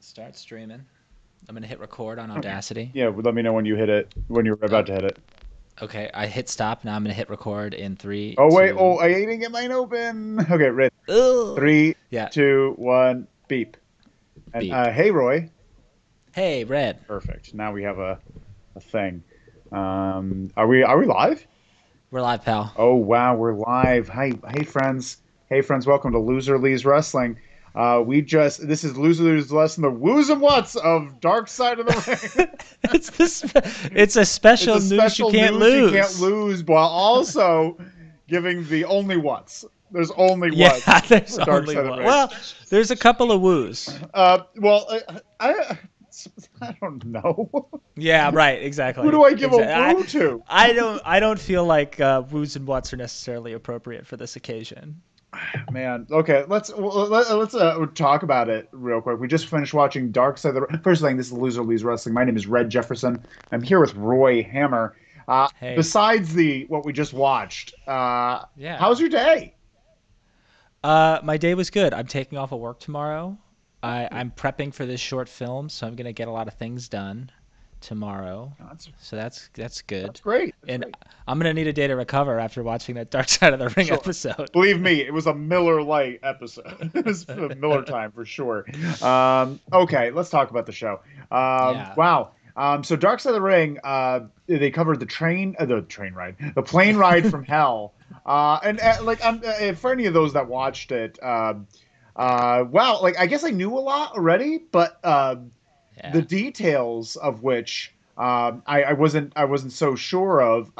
Start streaming. I'm gonna hit record on Audacity. Yeah, let me know when you hit it, when you're Oh, about to hit it. okay. I hit stop. Now I'm gonna hit record in three, Oh wait, two. I didn't get mine open. Okay, ready. Ugh. Three, Yeah. 2, 1, beep. And Beep. hey, Roy. Hey, Red. Perfect. Now we have a thing. Are we live? We're live, pal. Oh wow, we're live. Hey friends. Hey friends, welcome to Loser Leaves Wrestling. This is Loser Leaves Wrestling, the woos and whats of Dark Side of the Ring. it's this. It's a special It's a news you special can't news you can't lose. lose, while also giving the only whats. There's only Yeah, whats there's for Dark only Side of one. the Ring. Well, there's a couple of woos. Well, I don't know. Yeah, right. Who Exactly. do I give a Exactly. woo to? I don't feel like woos and whats are necessarily appropriate for this occasion. Man, okay, let's talk about it real quick. We just finished watching Dark Side of the Ring. First thing, this is Loser Leaves Wrestling. My name is Red Jefferson. I'm here with Roy Hammer. Hey. Besides the what we just watched, Yeah. how's your day? My day was good. I'm taking off of work tomorrow. I'm prepping for this short film, so I'm gonna get a lot of things done tomorrow. Oh, That's So that's good. that's great. That's And great. I'm gonna need a day to recover after watching that Dark Side of the Ring Sure. episode. Believe me, it was a Miller Lite episode. It was Miller time for sure. Okay, let's talk about the show. Yeah. Wow. So Dark Side of the Ring, they covered the plane ride from hell. For any of those that watched it, wow, like I guess I knew a lot already, but the Yeah. details of which I wasn't so sure of.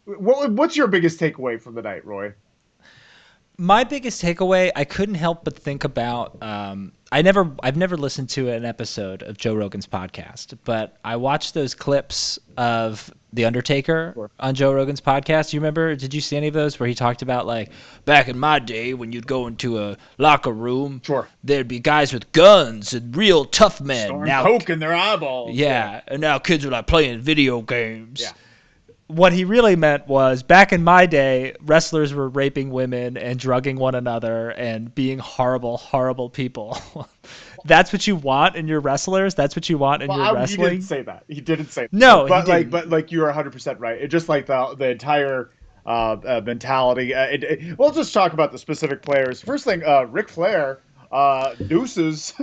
What's your biggest takeaway from the night, Roy? My biggest takeaway, I couldn't help but think about. I've never listened to an episode of Joe Rogan's podcast, but I watched those clips of The Undertaker Sure. on Joe Rogan's podcast. You remember? Did you see any of those where he talked about like back in my day when you'd go into a locker room, Sure. there'd be guys with guns and real tough men. Snorting Now, coke in their eyeballs. yeah, and now kids are like playing video Yeah. games. What he really meant was back in my day, wrestlers were raping women and drugging one another and being horrible, horrible people. That's what you want in your wrestlers. That's what you want in Well, your he didn't wrestling. say that. He didn't say that. No, he But you're 100% right. It just like the entire mentality. We'll just talk about the specific players. First thing, Ric Flair, deuces.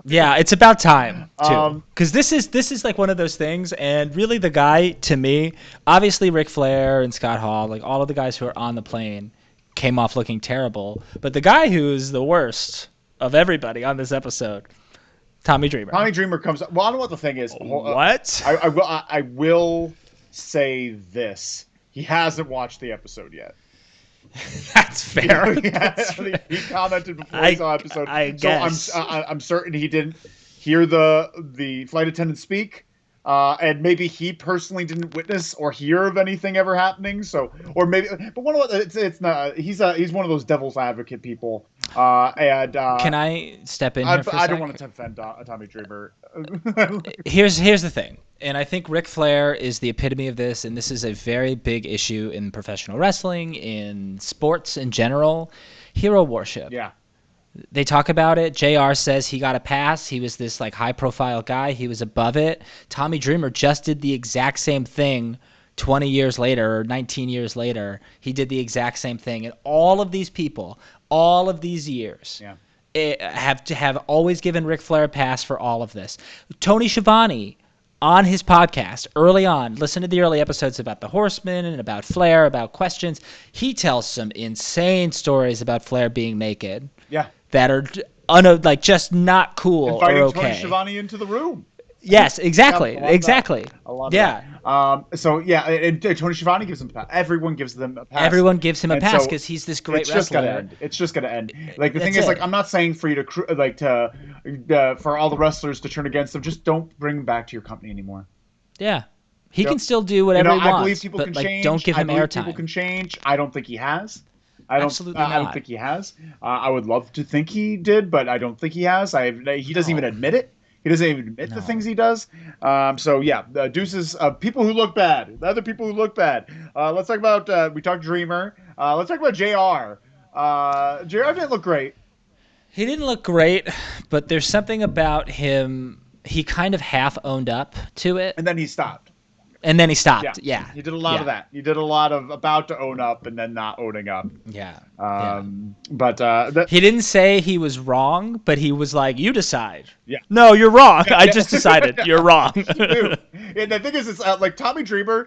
Yeah, it's about time too, um, because this is like one of those things. And really, the guy to me, obviously Ric Flair and Scott Hall, like all of the guys who are on the plane, came off looking terrible. But the guy who's the worst of everybody on this episode, Tommy Dreamer. Tommy Dreamer comes up. Well, I don't know what the thing is. What? I will say this. He hasn't watched the episode yet. That's fair. That's He fair. he commented before he saw the episode. I guess. So I'm certain he didn't hear the flight attendant speak, and maybe he personally didn't witness or hear of anything ever happening. So, or maybe, but one of the, it's not. He's one of those devil's advocate people. And Can I step in here for a I sec? don't want to offend Tommy Dreamer. Here's the thing, and I think Ric Flair is the epitome of this, and this is a very big issue in professional wrestling, in sports in general. Hero worship. Yeah. They talk about it. JR says he got a pass. He was this like high profile guy. He was above it. Tommy Dreamer just did the exact same thing 20 years later or 19 years later. He did the exact same thing. And all of these people, all of these years, Yeah. have always given Ric Flair a pass for all of this. Tony Schiavone on his podcast early on, listen to the early episodes about the Horsemen and about Flair, about questions. He tells some insane stories about Flair being naked Yeah. that are like just not cool or Inviting Tony okay. Schiavone into the room. Yes, exactly, Yeah, I love that. exactly. I love Yeah. that. So yeah, and Tony Schiavone gives him a pass. Everyone gives them a pass. Everyone gives him a And pass so because he's this great it's just wrestler. gonna end. It's just gonna end. Like the thing That's is, like it. I'm not saying for you to for all the wrestlers to turn against him. Just don't bring him back to your company anymore. Yeah, he Yep. can still do whatever he I wants, believe people but can like change. don't give I him believe people airtime. can change. I don't think he has. Absolutely I don't not. think he has. I would love to think he did, but I don't think he has. He doesn't even No. admit it. He doesn't even admit the No. things he does. So yeah, deuces. People who look bad. The other people who look bad. Let's talk about. We talked Dreamer. Let's talk about Jr. Jr. didn't look great. He didn't look great, but there's something about him. He kind of half owned up to it, And then he stopped. and then he stopped. Yeah. He did a lot of that. He did a lot of about to own up and then not owning up. Yeah. But he didn't say he was wrong, but he was like, "You decide." Yeah. No, you're wrong. I just decided you're wrong. And the thing is, it's like Tommy Dreamer.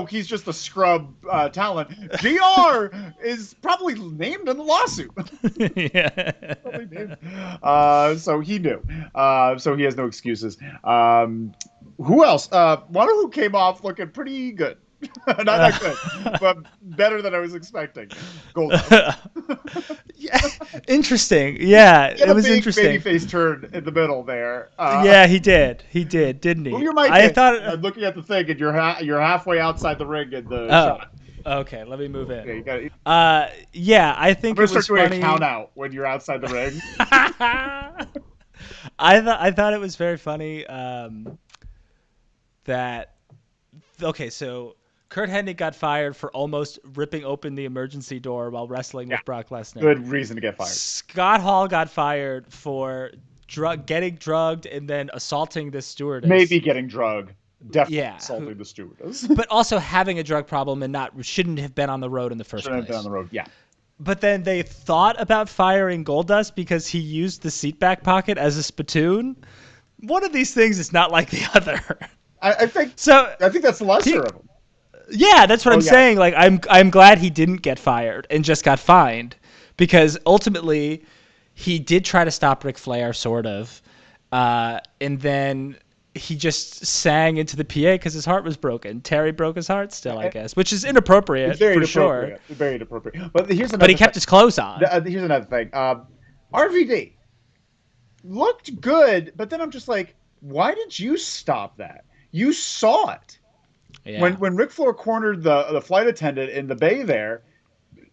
He's just a scrub talent. Gr is probably named in the lawsuit. Yeah. Probably named. So he knew. So he has no excuses. Who else? One who came off looking pretty good. Not that good, but better than I was expecting. Goldust. Yeah, interesting. Yeah, it was interesting. Babyface turn in the middle there. Yeah, he did. He did, didn't he? Move your mic I in. thought. I'm looking at the thing, and you're halfway outside the ring in the shot. Okay, let me move in. Yeah, you got it. Yeah, I think I'm gonna it was start doing funny. a count out when you're outside the ring. I thought it was very funny that. Okay, so Kurt Hennig got fired for almost ripping open the emergency door while wrestling with Brock Lesnar. Good reason to get fired. Scott Hall got fired for getting drugged and then assaulting this stewardess. Maybe getting drugged. Definitely assaulting the stewardess. But also having a drug problem and shouldn't have been on the road in the first place. Shouldn't have been on the road, yeah. But then they thought about firing Goldust because he used the seat back pocket as a spittoon. One of these things is not like the other. I think that's the lesser of them. Yeah, that's what I'm saying. Like, I'm glad he didn't get fired and just got fined, because ultimately he did try to stop Ric Flair, sort of, and then he just sang into the PA because his heart was broken. Terry broke his heart still, I guess, which is inappropriate for sure. Very inappropriate. But here's another. But he kept his clothes on. Here's another thing. RVD looked good, but then I'm just like, why did you stop that? You saw it. Yeah. When Ric Flair cornered the flight attendant in the bay there,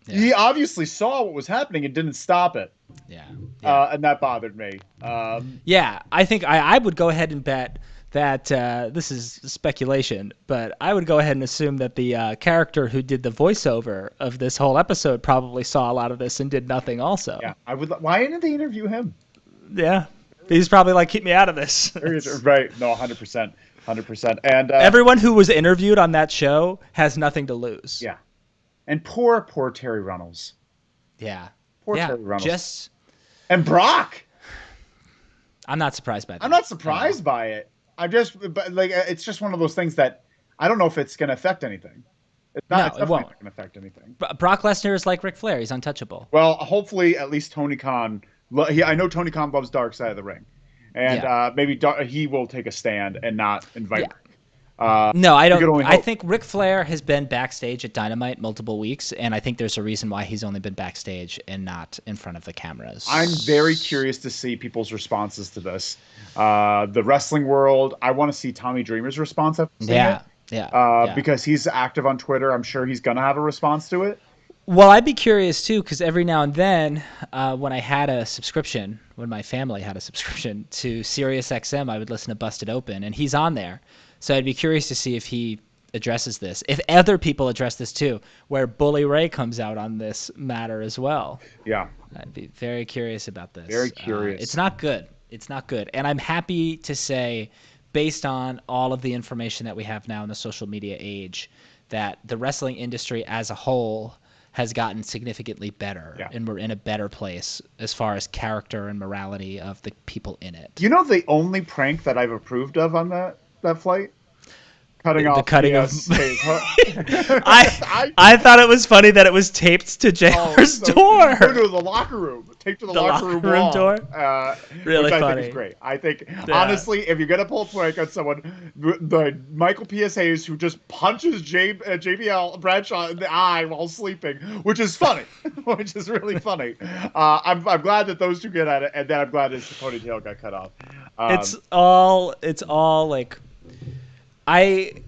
he obviously saw what was happening and didn't stop it. Yeah. And that bothered me. I think I would go ahead and bet that this is speculation, but I would go ahead and assume that the character who did the voiceover of this whole episode probably saw a lot of this and did nothing also. Yeah, why didn't they interview him? Yeah, he's probably like, keep me out of this. Right? No, 100%. 100%. And everyone who was interviewed on that show has nothing to lose. Yeah. And poor Terry Runnels. Yeah. Poor Terry Runnels. And Brock. I'm not surprised by that. I'm not surprised by it. It's just one of those things that I don't know if it's going to affect anything. It's not going to affect anything. Brock Lesnar is like Ric Flair. He's untouchable. Well, hopefully at least Tony Khan. I know Tony Khan loves Dark Side of the Ring. And maybe he will take a stand and not invite. No, I don't. I think Ric Flair has been backstage at Dynamite multiple weeks, and I think there's a reason why he's only been backstage and not in front of the cameras. I'm very curious to see people's responses to this. The wrestling world, I want to see Tommy Dreamer's response. Because he's active on Twitter. I'm sure he's going to have a response to it. Well, I'd be curious, too, because every now and then when I had a subscription, when my family had a subscription to SiriusXM, I would listen to Busted Open, and he's on there. So I'd be curious to see if he addresses this. If other people address this, too, where Bully Ray comes out on this matter as well. Yeah. I'd be very curious about this. Very curious. It's not good. It's not good. And I'm happy to say, based on all of the information that we have now in the social media age, that the wrestling industry as a whole has gotten significantly better, and we're in a better place as far as character and morality of the people in it. You know the only prank that I've approved of on that flight? Cutting off the I thought it was funny that it was taped to JR's door. No, to the locker room. Taped to the locker room door. Really which funny. I think is great. I think, honestly, if you're going to pull a prank on someone, the Michael P.S. Hayes who just punches JBL Bradshaw in the eye while sleeping, which is funny. Which is really funny. I'm glad that those two get at it, and then I'm glad his ponytail got cut off. It's all like... I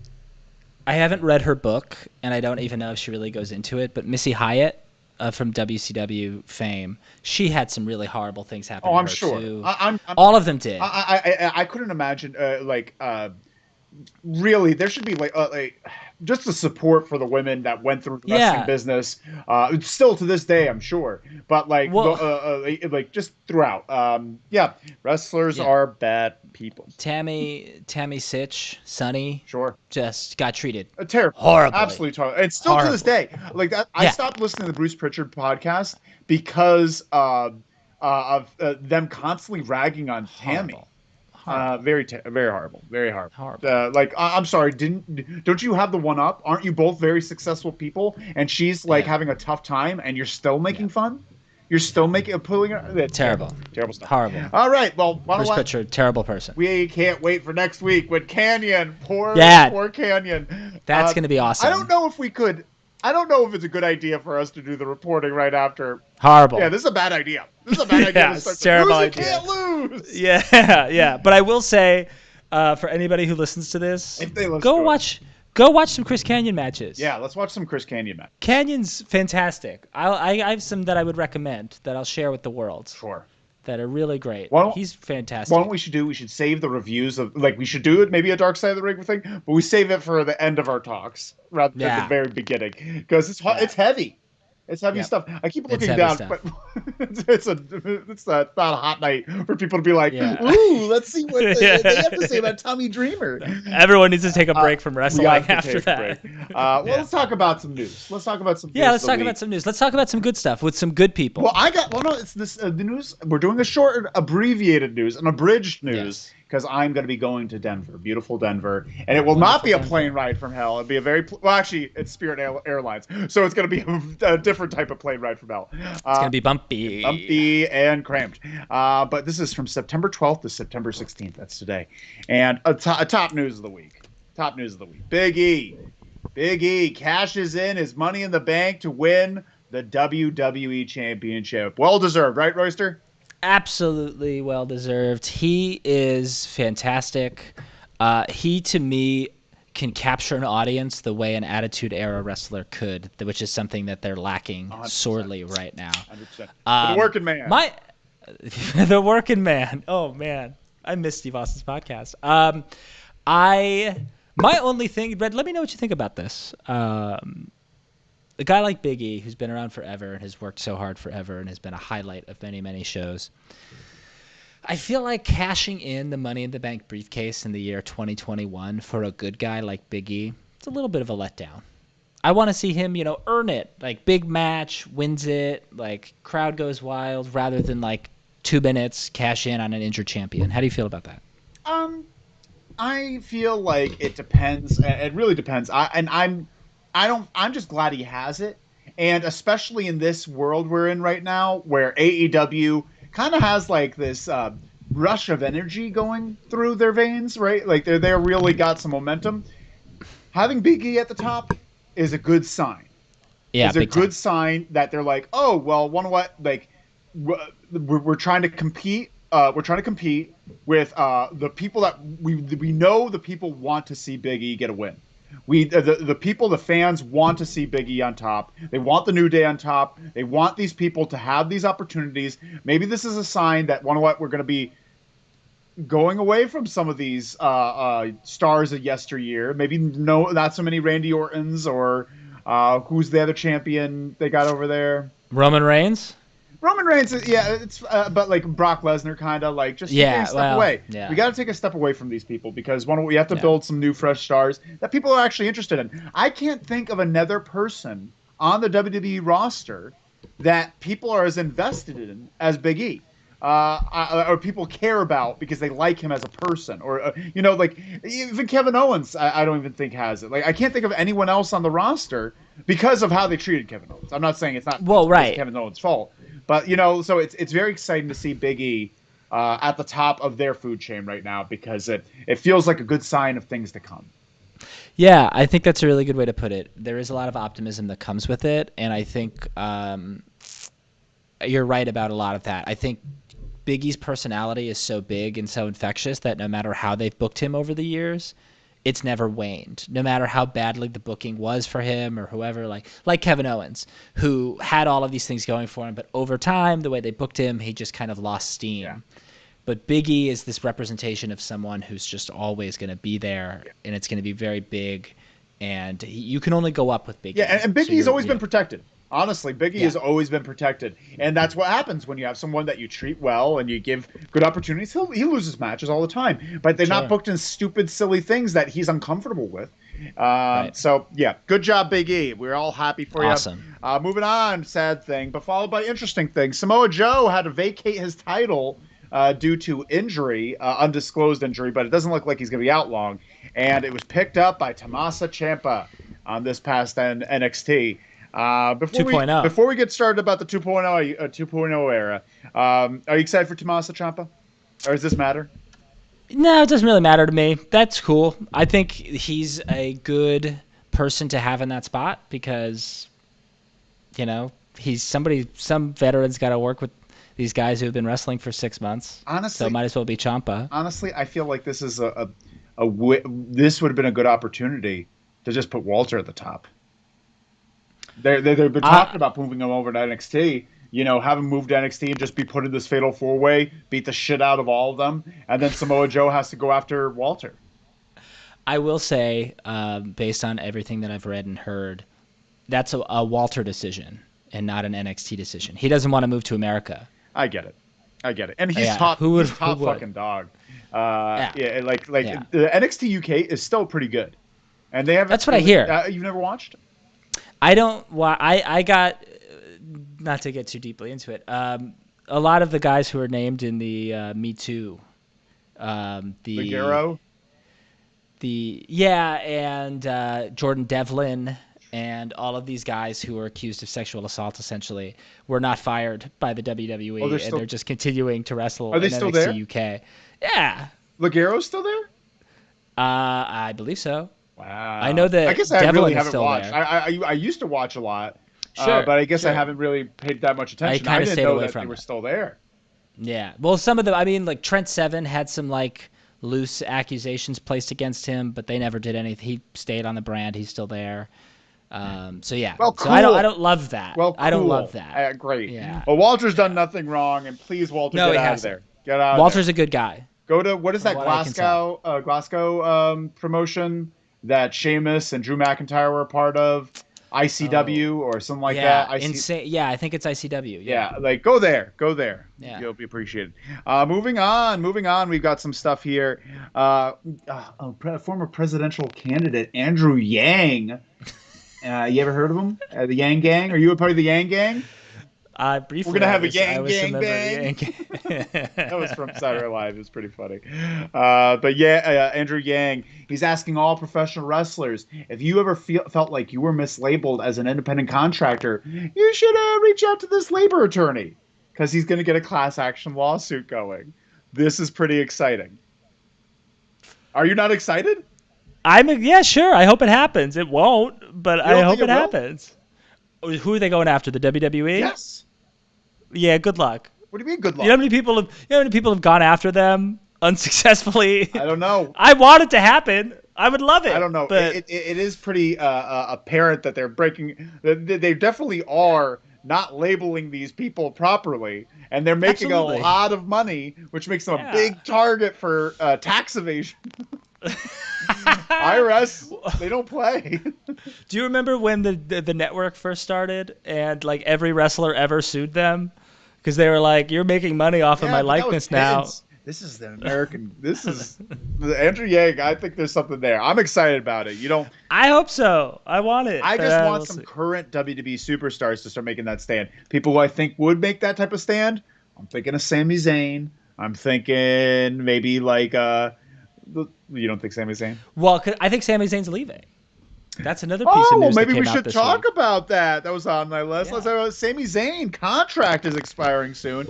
haven't read her book, and I don't even know if she really goes into it, but Missy Hyatt from WCW fame, she had some really horrible things happen to her, sure. too. All of them did. I couldn't imagine, really, there should be like just the support for the women that went through the wrestling Yeah. business. It's still to this day, I'm sure, but Well, like just throughout. Yeah, wrestlers yeah. are bad people. Tammy Sitch, Sonny, Sure. just got treated Terrible, horribly. absolutely terrible, and still to this Horribly. day, like that. I Yeah. stopped listening to the Bruce Pritchard podcast because of them constantly ragging on Tammy. Horrible. Horrible. Very horrible, very horrible. Horrible. I'm sorry, don't you have the one up? Aren't you both very successful people? And she's like Yeah. having a tough time, and you're still Yeah. making fun. You're still making pulling her. Terrible. Terrible stuff. Horrible. All right, well, why Bruce don't Pritchard, terrible person. we can't wait for next week with Canyon. Poor Canyon. That's going to be awesome. I don't know if we could. I don't know if it's a good idea for us to do the reporting right after. Horrible. Yeah, this is a bad idea. This is a bad idea. Yeah, to start terrible lose, idea. You can't lose. Yeah, yeah. But I will say, for anybody who listens to this, If they listen go to it. watch some Chris Canyon matches. Yeah, let's watch some Chris Canyon match. Canyon's fantastic. I have some that I would recommend that I'll share with the world Sure. that are really great. Why don't- He's fantastic. What we should do? We should save the reviews of we should do it maybe a Dark Side of the Ring thing, but we save it for the end of our talks rather than the very beginning because it's heavy. It's heavy Yep. stuff. I keep It's looking heavy down, stuff. but it's not a hot night for people to be like, Yeah. "Ooh, let's see what they have to say about Tommy Dreamer." Everyone needs to take a break from We wrestling have to after take a that. break. Let's talk about some news. Let's talk about some. Yeah, news let's of the talk week. about some news. Let's talk about some good stuff with some good people. No, it's this the news. We're doing a short, abbreviated news, an abridged news, Yes. because I'm going to be going to Denver, beautiful Denver, and it will not be a plane ride from hell. It'll be a well, actually, it's Spirit Airlines, so it's going to be a different type of plane ride from hell. It's gonna be bumpy. And cramped. But this is from September 12th to September 16th. That's today, and a top news of the week. Top news of the week. Big E cashes in his Money in the Bank to win the WWE Championship. Well deserved, right, Royster? Absolutely well deserved. He is fantastic. He to me can capture an audience the way an Attitude Era wrestler could, which is something that they're lacking 100%. sorely right now. 100%. The working man. The working man. Oh man, I miss Steve Austin's podcast. My only thing, Brad, let me know what you think about this. A guy like Big E, who's been around forever and has worked so hard forever and has been a highlight of many, many shows. I feel like cashing in the Money in the Bank briefcase in the year 2021 for a good guy like Big E, it's a little bit of a letdown. I want to see him, earn it. Like, big match, wins it, like, crowd goes wild, rather than, 2 minutes, cash in on an injured champion. How do you feel about that? I feel like it depends. It really depends. I'm just glad he has it, and especially in this world we're in right now, where AEW kind of has this rush of energy going through their veins, right? Like they're really got some momentum. Having Big E at the top is a good sign. Yeah, it's a good sign that they're like, oh well, you know what? Like we're trying to compete. We're trying to compete with the people that we know the people want to see Big E get a win. The people, the fans want to see Big E on top. They want the New Day on top. They want these people to have these opportunities. Maybe this is a sign that, you know what, we're going to be going away from some of these stars of yesteryear. Maybe not so many Randy Ortons or who's the other champion they got over there? Roman Reigns? Roman Reigns, yeah, it's but like Brock Lesnar, kind of like just take a step away. Yeah. We got to take a step away from these people because we have to build some new, fresh stars that people are actually interested in. I can't think of another person on the WWE roster that people are as invested in as Big E, or people care about because they like him as a person, or like even Kevin Owens. I don't even think has it. Like I can't think of anyone else on the roster because of how they treated Kevin Owens. I'm not saying it's not Kevin Owens' fault. But, so it's very exciting to see Big E at the top of their food chain right now because it feels like a good sign of things to come. Yeah, I think that's a really good way to put it. There is a lot of optimism that comes with it, and I think you're right about a lot of that. I think Big E's personality is so big and so infectious that no matter how they've booked him over the years, it's never waned, no matter how badly the booking was for him or whoever, like Kevin Owens, who had all of these things going for him, but over time, the way they booked him, he just kind of lost steam. But Big E is this representation of someone who's just always going to be there, and it's going to be very big, and you can only go up with Big E. Yeah, and Big So E's always been protected. Honestly, Big E Yeah. has always been protected, and that's what happens when you have someone that you treat well and you give good opportunities. He loses matches all the time, but they're not Sure. booked in stupid, silly things that he's uncomfortable with. Right. So yeah, good job, Big E. We're all happy for Awesome. you. Moving on, sad thing, but followed by interesting thing. Samoa Joe had to vacate his title due to injury, undisclosed injury, but it doesn't look like he's going to be out long. And it was picked up by Tommaso Ciampa on this past NXT. 2.0. Before we get started about the 2.0 era, are you excited for Tommaso Ciampa, or does this matter? No, it doesn't really matter to me. That's cool. I think he's a good person to have in that spot because, he's somebody. Some veterans got to work with these guys who have been wrestling for 6 months. Honestly, so might as well be Ciampa. Honestly, I feel like this is this would have been a good opportunity to just put Walter at the top. They've been talking about moving him over to NXT. Have him move to NXT and just be put in this fatal 4-way, beat the shit out of all of them, and then Samoa Joe has to go after Walter. I will say, based on everything that I've read and heard, that's a Walter decision and not an NXT decision. He doesn't want to move to America. I get it, and he's top. He's top fucking dog. The NXT UK is still pretty good, and they have. That's what I hear. You've never watched? I don't. Well, I got, not to get too deeply into it. A lot of the guys who are named in the Me Too, Ligero, and Jordan Devlin, and all of these guys who were accused of sexual assault essentially were not fired by the WWE, they're just continuing to wrestle. Are they still there? NXT UK. Yeah. Ligero's still there? I believe so. Wow. I know that. I guess I Devlin really haven't watched. There. I used to watch a lot, sure, but I guess I haven't really paid that much attention. I didn't know that they were still there. Yeah. Well, some of them. I mean, like Trent Seven had some loose accusations placed against him, but they never did anything. He stayed on the brand. He's still there. So yeah. Well, cool. So I don't love that. Well, cool. I don't love that. Great. Yeah. Well, Walter's done nothing wrong, and please, Walter, get out of there. Get out. Walter's a good guy. Go to what is that Glasgow promotion that Sheamus and Drew McIntyre were a part of? ICW or something like that. Insane. Yeah, I think it's ICW. Yeah, go there. Yeah. You'll be appreciated. Moving on. We've got some stuff here. Former presidential candidate Andrew Yang. You ever heard of him? The Yang Gang? Are you a part of the Yang Gang? Briefly, we're gonna have a Yang Gang Bang. That That was from Saturday Night Live. It was pretty funny. But yeah, Andrew Yang. He's asking all professional wrestlers, if you ever felt like you were mislabeled as an independent contractor, you should reach out to this labor attorney because he's going to get a class action lawsuit going. This is pretty exciting. Are you not excited? Yeah, sure. I hope it happens. It won't, but I hope it happens. Who are they going after? The WWE? Yes. Yeah, good luck. What do you mean good luck? You know how many people have gone after them unsuccessfully? I don't know. I want it to happen. I would love it. I don't know. But it is pretty apparent that they're breaking. They definitely are not labeling these people properly, and they're making a lot of money, which makes them a big target for tax evasion. IRS, they don't play. Do you remember when the network first started and every wrestler ever sued them because they were like, "You're making money off of my likeness now." This is the American. This is Andrew Yang. I think there's something there. I'm excited about it. I hope so. I want it. I just want some current WWE superstars to start making that stand. People who I think would make that type of stand. I'm thinking of Sami Zayn. I'm thinking maybe you don't think Sami Zayn? Well, I think Sami Zayn's leaving. That's another piece of news. Maybe we should talk about that. That was on my list. Yeah. Let's talk about Sami Zayn. Contract is expiring soon,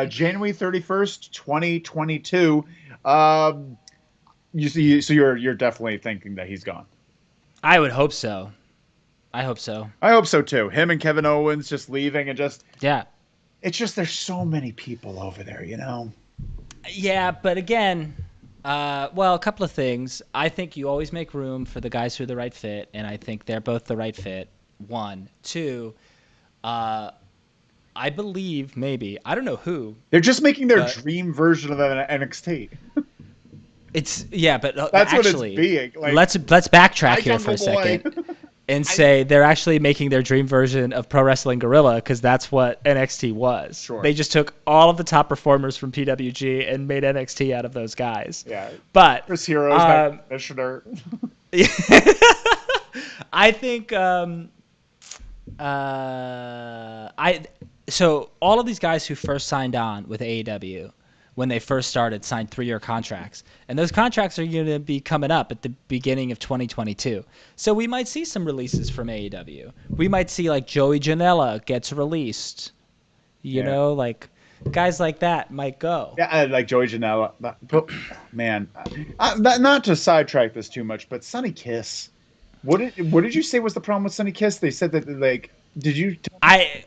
January 31st, 2022. So you're definitely thinking that he's gone. I would hope so. I hope so too. Him and Kevin Owens just leaving and just It's just there's so many people over there, Yeah, but again. A couple of things. I think you always make room for the guys who are the right fit, and I think they're both the right fit. 1, 2, I believe maybe, I don't know who. They're just making their dream version of an NXT. But that's actually, what it's being. Like, let's backtrack here for a second and say they're actually making their dream version of Pro Wrestling Guerrilla, because that's what NXT was. Sure. They just took all of the top performers from PWG and made NXT out of those guys. Yeah. But Chris Hero's commissioner. I think so all of these guys who first signed on with AEW when they first started signed 3-year contracts, and those contracts are going to be coming up at the beginning of 2022. So we might see some releases from AEW. We might see like Joey Janela gets released. You know, like guys like that might go. Yeah, like Joey Janela. Man, not to sidetrack this too much, but Sonny Kiss. What did you say was the problem with Sonny Kiss? They said that, like, did you? I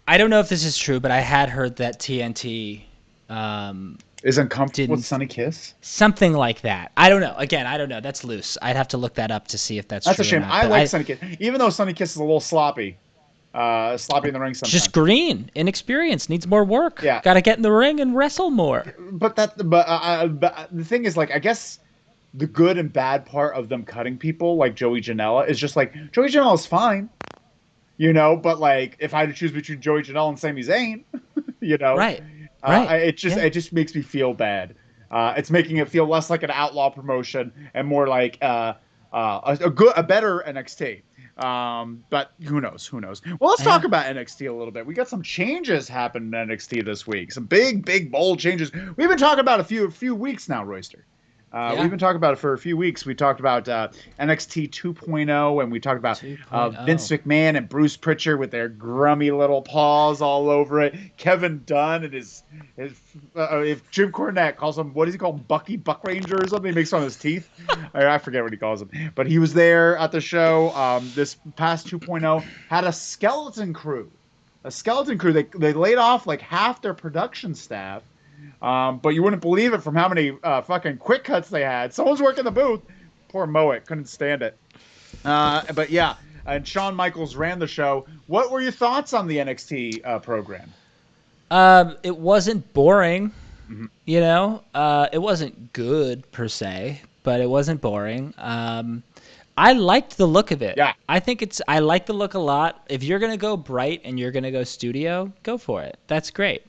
don't know if this is true, but I had heard that TNT is uncomfortable with Sonny Kiss. Something like that. I don't know. Again, I don't know. That's loose. I'd have to look that up to see if that's true. That's a shame. I like Sonny Kiss, even though Sonny Kiss is a little sloppy. Sloppy in the ring sometimes. Just green, inexperienced, needs more work. Yeah, got to get in the ring and wrestle more. But the thing is, like, I guess the good and bad part of them cutting people like Joey Janela is just like Joey Janela is fine, you know. But like, if I had to choose between Joey Janela and Sami Zayn, you know, right. It just makes me feel bad. It's making it feel less like an outlaw promotion and more like a better NXT. But who knows? Well, let's talk about NXT a little bit. We got some changes happening in NXT this week. Some big, bold changes. We've been talking about a few weeks now, Royster. We've been talking about it for a few weeks. We talked about NXT 2.0, and we talked about Vince McMahon and Bruce Pritchard with their grummy little paws all over it. Kevin Dunn and his if Jim Cornette calls him, what does he call him, Bucky Buckranger or something? He makes fun of his teeth. I forget what he calls him. But he was there at the show. This past 2.0 had a skeleton crew. They laid off like half their production staff. But you wouldn't believe it from how many fucking quick cuts they had. Someone's working the booth. Poor Moet couldn't stand it. But yeah, and Shawn Michaels ran the show. What were your thoughts on the NXT program? It wasn't boring, you know. It wasn't good per se, but it wasn't boring. I liked the look of it. Yeah, I like the look a lot. If you're gonna go bright and you're gonna go studio, go for it. That's great.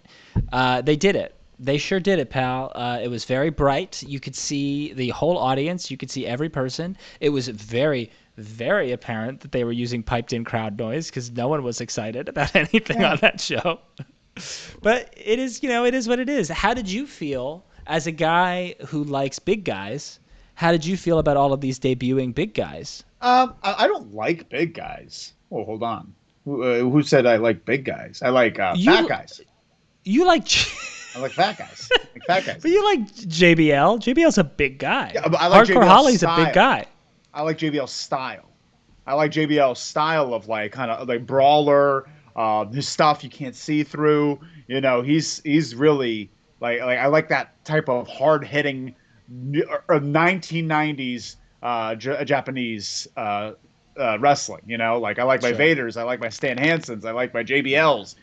They did it. They sure did it, pal. It was very bright. You could see the whole audience. You could see every person. It was very, very apparent that they were using piped-in crowd noise because no one was excited about anything on that show. But it is, it is what it is. How did you feel as a guy who likes big guys? How did you feel about all of these debuting big guys? I don't like big guys. Oh, hold on. Who said I like big guys? I like fat guys. You like... I like fat guys. But you like JBL. JBL's a big guy. Yeah, but I like Hardcore Holly's a big guy. I like JBL's style. I like JBL's style of like kind of like brawler. His stuff you can't see through. You know, he's really like I like that type of hard hitting 1990s Japanese wrestling, you know, like I like my Vaders, I like my Stan Hansens, I like my JBLs,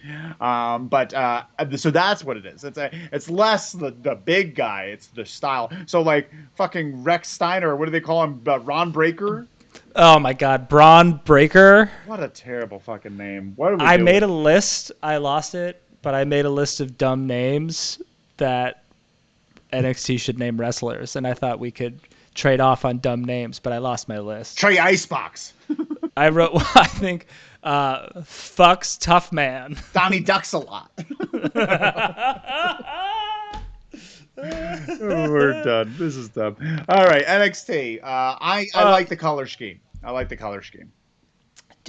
so that's what it is. It's less the big guy, it's the style. So like fucking Rex Steiner, what do they call him? Ron Breaker? Oh my God, Braun Breaker! What a terrible fucking name. What are we I doing? made a list. I lost it, but I made a list of dumb names that NXT should name wrestlers, and I thought we could trade off on dumb names, but I lost my list. Trey Icebox. I wrote, I think, Fucks Tough Man. Donnie Ducks a lot. We're done. This is dumb. All right, NXT. I like the color scheme.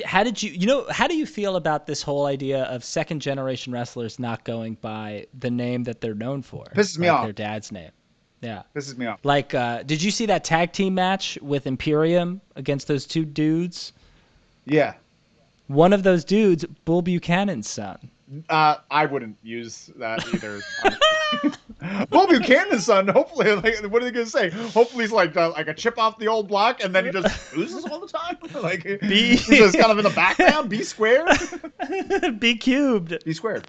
How did how do you feel about this whole idea of second generation wrestlers not going by the name that they're known for? Pisses me off. Their dad's name. Yeah. Pisses me off. Like, did you see that tag team match with Imperium against those two dudes? Yeah. One of those dudes, Bull Buchanan's son. I wouldn't use that either. Bull Buchanan's son, hopefully, like, what are they going to say? Hopefully he's like a chip off the old block, and then he just loses all the time. Like, he's just kind of in the background. B squared. B cubed. B squared.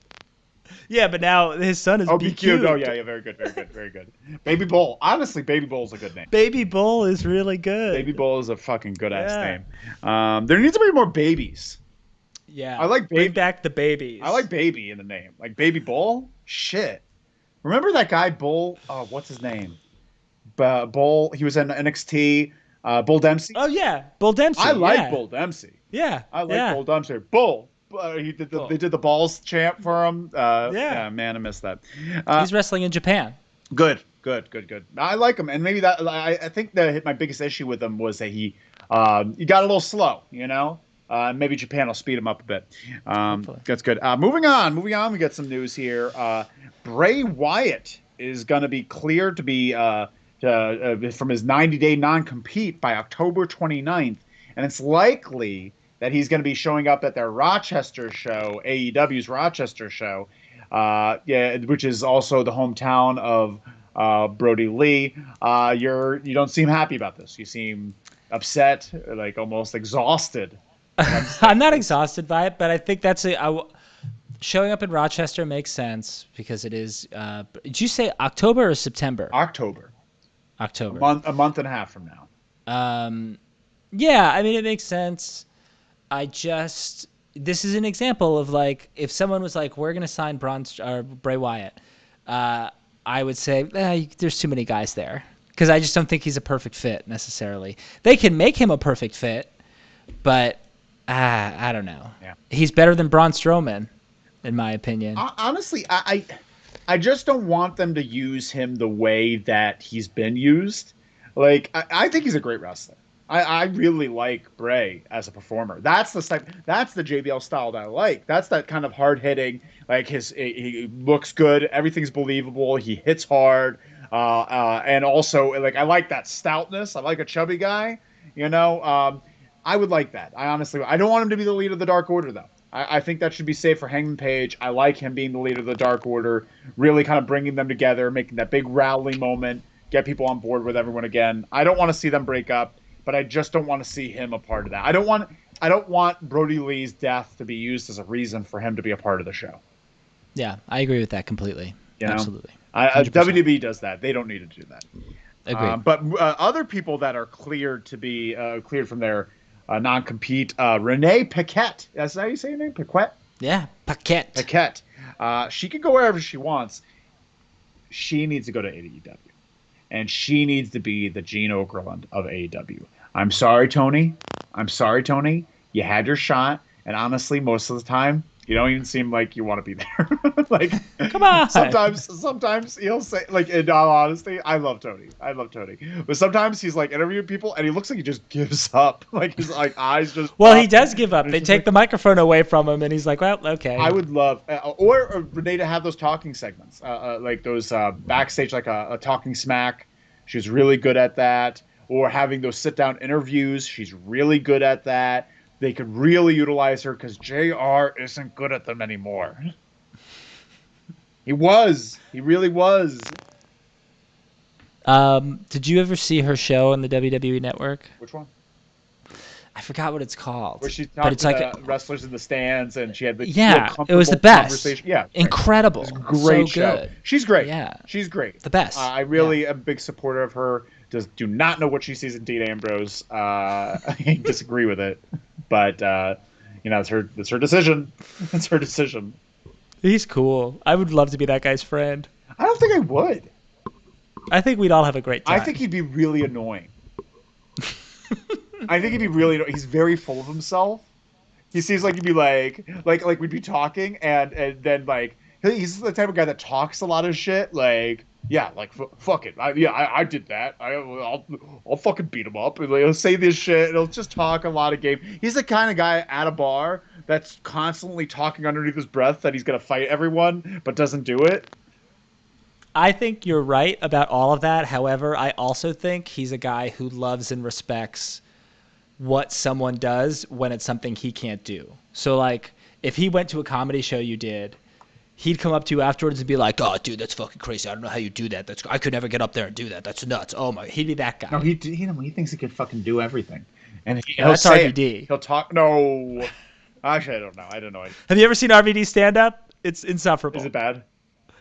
Yeah, but now his son is BQ. Oh, yeah, very good, very good, very good. Baby Bull. Honestly, Baby Bull's a good name. Baby Bull is really good. Baby Bull is a fucking good-ass Yeah. name. There needs to be more babies. Yeah. I like Bring baby. back the babies. I like baby in the name. Like Baby Bull? Shit. Remember that guy, Bull? Oh, what's his name? Bull. He was in NXT. Bull Dempsey. Oh, yeah. Bull Dempsey. I like yeah. Bull Dempsey. Yeah. I like yeah. Bull Dempsey. Bull. He did Bull. They did the balls chant for him. Yeah. Yeah, man, I missed that. He's wrestling in Japan. Good. I like him, and maybe that. I think that my biggest issue with him was that he got a little slow. You know. Maybe Japan will speed him up a bit. That's good. Moving on. We got some news here. Bray Wyatt is going to be cleared to be from his 90-day non-compete by October 29th. And it's likely that he's going to be showing up at their Rochester show, AEW's Rochester show, which is also the hometown of Brody Lee. You don't seem happy about this. You seem upset, like almost exhausted. I'm not exhausted by it, but I think that's showing up in Rochester makes sense because it is. Did you say October or September? October. A month and a half from now. Yeah, I mean it makes sense. This is an example of like if someone was like, we're gonna sign Bray Wyatt, I would say there's too many guys there because I just don't think he's a perfect fit necessarily. They can make him a perfect fit, but. I don't know. Yeah. He's better than Braun Strowman, in my opinion. Honestly, I just don't want them to use him the way that he's been used. Like, I think he's a great wrestler. I really like Bray as a performer. That's the JBL style that I like. That's that kind of hard hitting. Like he looks good. Everything's believable. He hits hard. And also like I like that stoutness. I like a chubby guy. You know. I would like that. I don't want him to be the leader of the Dark Order, though. I think that should be safe for Hangman Page. I like him being the leader of the Dark Order, really kind of bringing them together, making that big rally moment, get people on board with everyone again. I don't want to see them break up, but I just don't want to see him a part of that. I don't want Brody Lee's death to be used as a reason for him to be a part of the show. Yeah, I agree with that completely. You know? Absolutely. WWE does that. They don't need to do that. Agreed. But other people that are cleared to be cleared from their non-compete, Renee Paquette. That's how you say her name? Paquette? Yeah, Paquette. Paquette. She can go wherever she wants. She needs to go to AEW. And she needs to be the Gene Okerlund of AEW. I'm sorry, Tony. You had your shot. And honestly, most of the time, you don't even seem like you want to be there. Like, come on. Sometimes he'll say, like, in all honesty, I love Tony. But sometimes he's like interviewing people, and he looks like he just gives up. Like his like eyes just. Well, he does give up. They take the microphone away from him, and he's like, "Well, okay." I would love, or Renee to have those talking segments, like those backstage, like a talking smack. She's really good at that. Or having those sit-down interviews. She's really good at that. They could really utilize her because JR isn't good at them anymore. He really was. Did you ever see her show on the WWE Network? Which one? I forgot what it's called. Where she talked to wrestlers in the stands and she had the it was the best. Conversation. Yeah, incredible. It was a great so show. Good. She's great. Yeah, she's great. The best. I really am a big supporter of her. Do not know what she sees in Dean Ambrose. I disagree with it, but it's her decision. It's her decision. He's cool. I would love to be that guy's friend. I don't think I would. I think we'd all have a great time. I think he'd be really annoying. He's very full of himself. He seems like he'd be like we'd be talking and then like he's the type of guy that talks a lot of shit. Like yeah, like fuck it. I did that. I'll fucking beat him up. And he'll say this shit. And he'll just talk a lot of game. He's the kind of guy at a bar that's constantly talking underneath his breath that he's gonna fight everyone, but doesn't do it. I think you're right about all of that. However, I also think he's a guy who loves and respects what someone does when it's something he can't do. So like if he went to a comedy show you did, he'd come up to you afterwards and be like, "Oh, dude, that's fucking crazy. I don't know how you do that. I could never get up there and do that. That's nuts. Oh my." He'd be that guy. No, he thinks he could fucking do everything. And that's RVD. He'll talk. No, actually, I don't know. Have you ever seen RVD stand up? It's insufferable. Is it bad?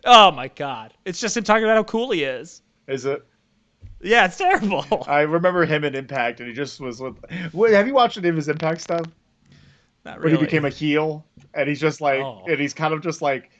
Oh my god! It's just him talking about how cool he is. Is it? Yeah, it's terrible. I remember him in Impact, and he just was with. Have you watched any of his Impact stuff? Not When really. he became a heel, and he's just like, Oh. and he's kind of just like,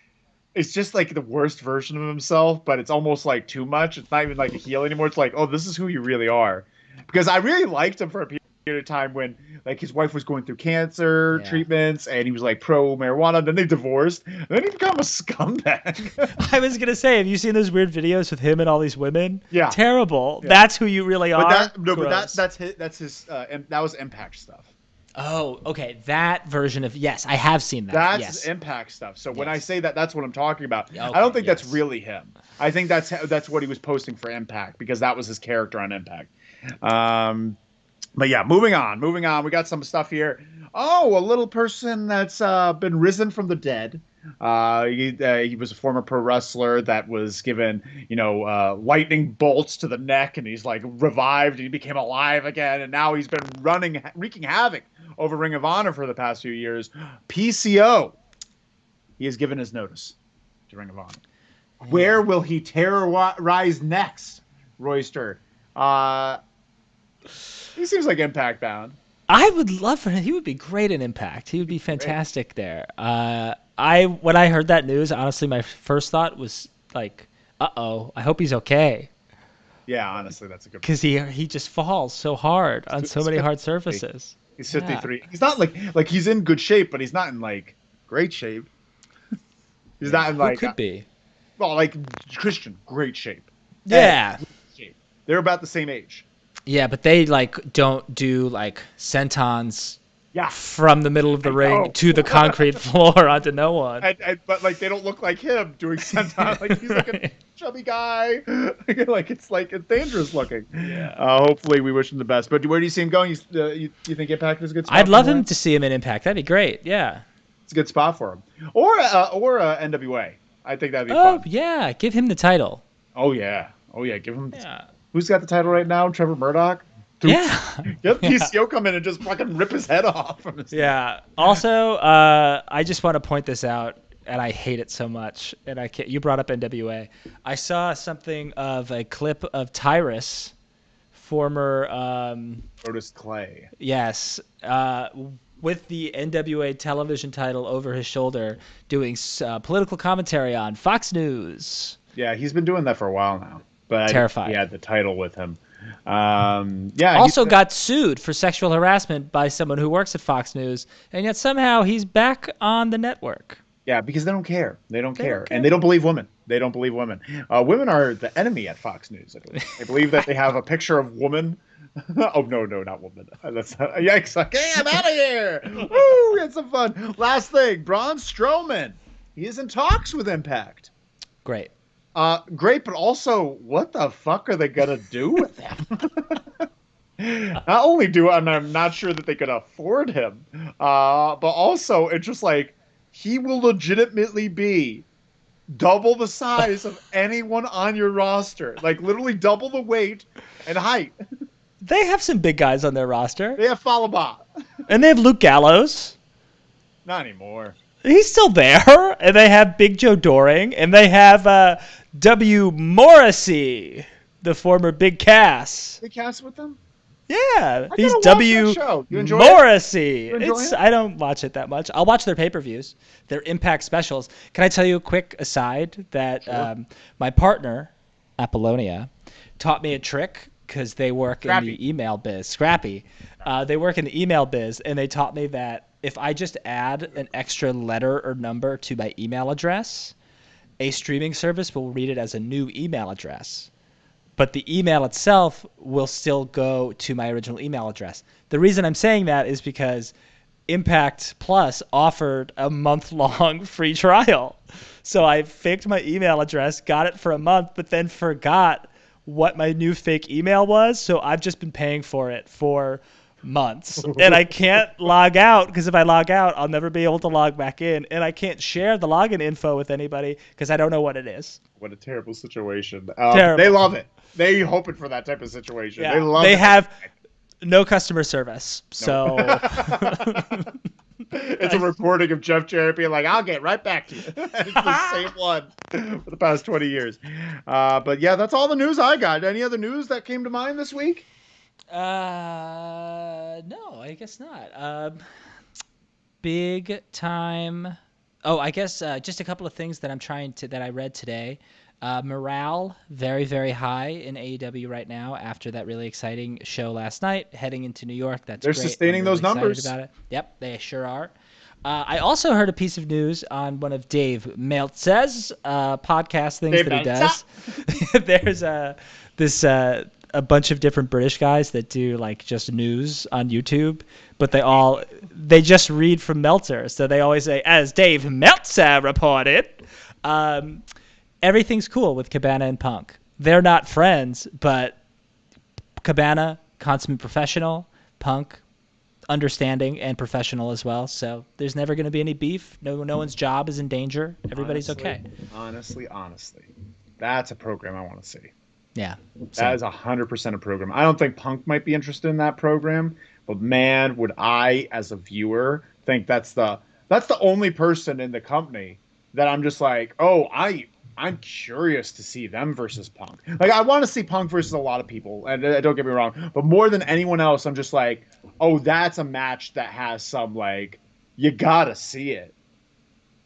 it's just like the worst version of himself, but it's almost like too much. It's not even like a heel anymore. It's like, oh, this is who you really are. Because I really liked him for a period of time when like his wife was going through cancer treatments, and he was like pro marijuana. Then they divorced, and then he became a scumbag. I was gonna say, have you seen those weird videos with him and all these women? Yeah, terrible. Yeah. That's who you really are. That's his. That was Impact stuff. Oh, okay. That version of yes, I have seen that. That's Impact stuff. So when I say that, that's what I'm talking about. Okay, I don't think that's really him. I think that's what he was posting for Impact because that was his character on Impact. But yeah, moving on. We got some stuff here. Oh, a little person that's been risen from the dead. He was a former pro wrestler that was given, lightning bolts to the neck, and he's like revived. And he became alive again, and now he's been wreaking havoc over Ring of Honor for the past few years. PCO. He has given his notice to Ring of Honor. Where will he terrorize next, Royster? He seems like Impact bound. I would love for him. He would be great in Impact. He would be fantastic there. When I heard that news, honestly, my first thought was like, "Uh-oh, I hope he's okay." Yeah, honestly, that's a good. Because he just falls so hard on so many hard surfaces. He's 53. He's not like he's in good shape, but he's not in like great shape. He's not in like Who could be? Well, like Christian, great shape. Yeah. They're about the same age. Yeah, but they like don't do like sentons from the middle of the ring to the concrete floor onto no one. But like they don't look like him doing senton. Like he's like a chubby guy. It's dangerous looking. Yeah. Hopefully we wish him the best. But where do you see him going? You think Impact is a good spot? I'd love him to see him in Impact. That'd be great. Yeah. It's a good spot for him. Or NWA. I think that'd be fun. Oh yeah, give him the title. Oh yeah. Give him. Yeah. Who's got the title right now? Trevor Murdoch? Yeah. Get PCO come in and just fucking rip his head off. From his Also, I just want to point this out, and I hate it so much. And you brought up NWA. I saw something of a clip of Tyrus, former Otis Clay. Yes. With the NWA television title over his shoulder, doing political commentary on Fox News. Yeah, he's been doing that for a while now. But terrified. He had the title with him. Also got sued for sexual harassment by someone who works at Fox News, and yet somehow he's back on the network. Yeah, because they don't care. They don't care. And they don't believe women. Women are the enemy at Fox News. I believe that they have a picture of woman. Oh no, not woman. That's yikes! Okay, I'm out of here. Woo! We had some fun. Last thing, Braun Strowman. He is in talks with Impact. Great. Great, but also, what the fuck are they gonna do with him? Not only I'm not sure that they could afford him, but also it's just like he will legitimately be double the size of anyone on your roster, like literally double the weight and height. They have some big guys on their roster. They have Falaba. And they have Luke Gallows. Not anymore. He's still there. And they have Big Joe Doring. And they have W. Morrissey, the former Big Cass. Big Cass with them? Yeah. I He's watch W. that show. You enjoy Morrissey. You enjoy it? I don't watch it that much. I'll watch their pay-per-views, their Impact specials. Can I tell you a quick aside that my partner, Apollonia, taught me a trick because they work in the email biz. Scrappy. They work in the email biz, and they taught me that if I just add an extra letter or number to my email address, a streaming service will read it as a new email address. But the email itself will still go to my original email address. The reason I'm saying that is because Impact Plus offered a month-long free trial. So I faked my email address, got it for a month, but then forgot what my new fake email was. So I've just been paying for it for months. And I can't log out because if I log out, I'll never be able to log back in. And I can't share the login info with anybody because I don't know what it is. What a terrible situation. Terrible. They love it. They hoping for that type of situation. Yeah. They love They it. have no customer service. So It's a recording of Jeff Jarrett being like, "I'll get right back to you." It's the same one for the past 20 years. But yeah, that's all the news I got. Any other news that came to mind this week? No, I guess not. Big time. Oh, I guess just a couple of things that I read today. Morale very, very high in AEW right now after that really exciting show last night. Heading into New York, that's They're great. sustaining those numbers. About it. Yep, they sure are. I also heard a piece of news on one of Dave Meltzer's podcast things that he does. There's a bunch of different British guys that do like just news on YouTube, but they just read from Meltzer. So they always say, as Dave Meltzer reported, everything's cool with Cabana and Punk. They're not friends, but Cabana, consummate professional, Punk, understanding and professional as well. So there's never going to be any beef. No one's job is in danger. Everybody's okay. Honestly, that's a program I want to see. Yeah. That is 100% a program. I don't think Punk might be interested in that program, but man, would I, as a viewer, think that's the only person in the company that I'm just like, oh, I'm curious to see them versus Punk. Like, I want to see Punk versus a lot of people, and don't get me wrong, but more than anyone else, I'm just like, oh, that's a match that has some, like, you gotta see it.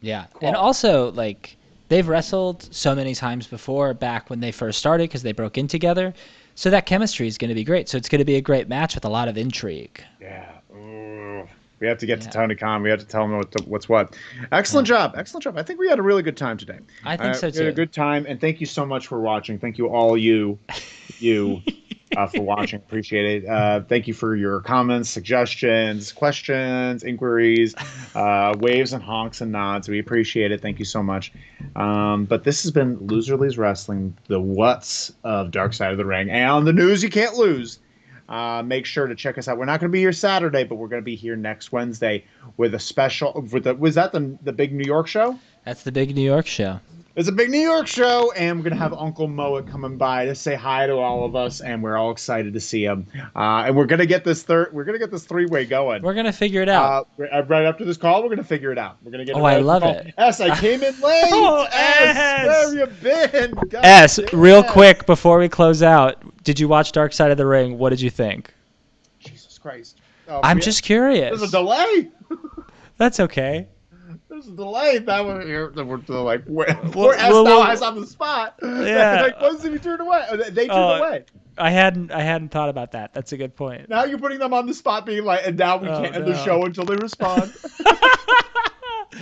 Yeah. Cool. And also, like, they've wrestled so many times before back when they first started because they broke in together. So that chemistry is going to be great. So it's going to be a great match with a lot of intrigue. Yeah. Ooh. We have to get to Tony Khan. We have to tell him what's what. Excellent job. Excellent job. I think we had a really good time today. I think so, too. We had a good time. And thank you so much for watching. Thank you all you for watching. Appreciate it. Thank you for your comments, suggestions, questions, inquiries, waves and honks and nods. We appreciate it. Thank you so much. But this has been Loser Leaves Wrestling, the what's of Dark Side of the Ring. And on the news you can't lose. Make sure to check us out. We're not going to be here Saturday, but we're going to be here next Wednesday with a special. Was that the big New York show? That's the big New York show. It's a big New York show, and we're gonna have Uncle Moet coming by to say hi to all of us, and we're all excited to see him. And we're gonna get this three-way going. We're gonna figure it out. Right after this call, we're gonna figure it out. We're gonna get. Oh, I love it. S, I came in late. Oh, S, where have you been? God S, damn. real quick before we close out, did you watch Dark Side of the Ring? What did you think? Jesus Christ! I'm just curious. There's a delay. That's okay. There's a delay. That one here. We're like, poor S now has on the spot. Yeah. Like, once did he turn away? They turned away. I hadn't thought about that. That's a good point. Now you're putting them on the spot, being like, and now we can't end the show until they respond.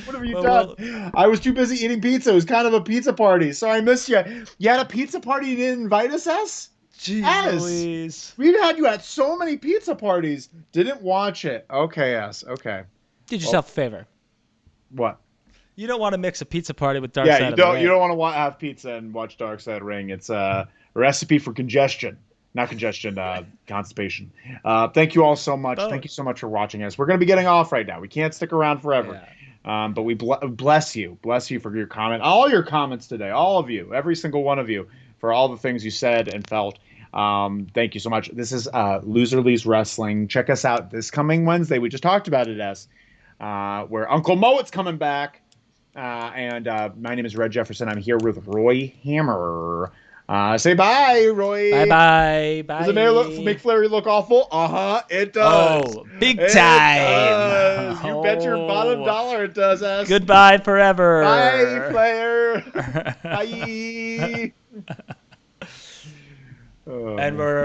What have you done? I was too busy eating pizza. It was kind of a pizza party, so I missed you. You had a pizza party, you didn't invite us, S? Jeez. We've had you at so many pizza parties. Didn't watch it. Okay, S. Okay. Did yourself a favor. What? You don't want to mix a pizza party with Dark Side of the Ring. You don't want to have pizza and watch Dark Side of the Ring. It's a recipe for congestion. Not congestion, constipation. Thank you all so much. Oh. Thank you so much for watching us. We're going to be getting off right now. We can't stick around forever. Yeah. But we bless you. Bless you for your comment. All your comments today. All of you. Every single one of you. For all the things you said and felt. Thank you so much. This is Loser Leaves Wrestling. Check us out this coming Wednesday. We just talked about it, S. Where Uncle Moet's coming back. And my name is Red Jefferson. I'm here with Roy Hammer. Say bye, Roy. Bye. Does it make Flair look awful? It does. Oh, big time. Does. You bet your bottom dollar it does, S. Goodbye forever. Bye, Flair. Bye. And we're